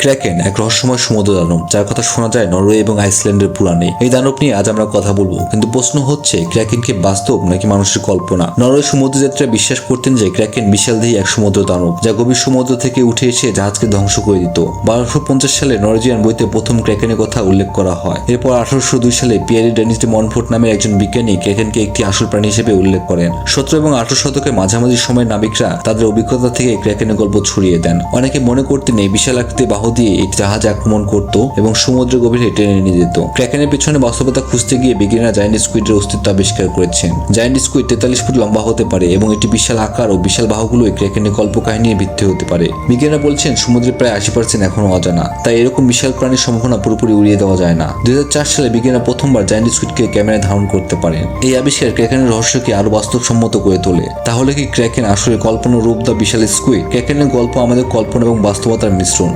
Kraken এক রহস্যময় সমুদ্র দানব যার কথা শোনা যায় নরওয়ে এবং আইসল্যান্ডের পুরাণে। এই দানব নিয়ে আজ আমরা কথা বলবো, কিন্তু প্রশ্ন হচ্ছে ক্র্যাকেন কি বাস্তব নাকি মানুষের কল্পনা? নরওয়ে সমুদ্রযাত্রীরা বিশ্বাস করতেন যে ক্র্যাকেন বিশালদেহী এক সমুদ্র দানব যা গভীর সমুদ্র থেকে উঠে এসে জাহাজকে ধ্বংস করে দিত। 1250 সালে নরওয়েজিয়ান বইতে প্রথম ক্র্যাকেনের কথা উল্লেখ করা হয়। এরপর 1802 সালে পিয়ারি ডেনিস ডে মনফোর্ট নামের একজন বিজ্ঞানী ক্র্যাকেনকে একটি আসল প্রাণী হিসেবে উল্লেখ করেন। 17 এবং 18 শতকের মাঝামাঝি সময় নাবিকরা তাদের অভিজ্ঞতা থেকে ক্র্যাকেনের গল্প ছড়িয়ে দেন। অনেকে মনে করতেন এই বিশাল আকৃতি বাহু দিয়ে এই জাহাজ আক্রমণ করত এবং সমুদ্রের গভীরে টেনে নিয়ে যেত। ক্র্যাকেনের পেছনে বাস্তবতা খুঁজতে গিয়ে বিজ্ঞানীরা জায়ান্ট স্কুইডের অস্তিত্ব আবিষ্কার করেছেন। জায়ান্ট স্কুইড 43 ফুট লম্বা হতে পারে এবং এটি বিশাল আকার ও বিশাল বাহুগুলো ক্র্যাকেনের কল্পকাহিনীর ভিত্তি হতে পারে। বিজ্ঞানীরা বলছেন সমুদ্রের প্রায় 80% এখনো অজানা, তাই এরকম বিশাল প্রাণীর সম্ভাবনা পুরোপুরি উড়িয়ে দেওয়া যায় না। 2004 সালে বিজ্ঞানীরা প্রথমবার জায়ান্ট স্কুইডকে ক্যামেরায় ধারণ করতে পারেন। এই আবিষ্কার ক্র্যাকেনের রহস্যকে আরো বাস্তবসম্মত করে তোলে। তাহলে কি ক্র্যাকেন আসলে কল্পনার রূপ দা বিশাল স্কুইড? ক্র্যাকেনের গল্প আমাদের কল্পনা এবং বাস্তবতার মিশ্রণ।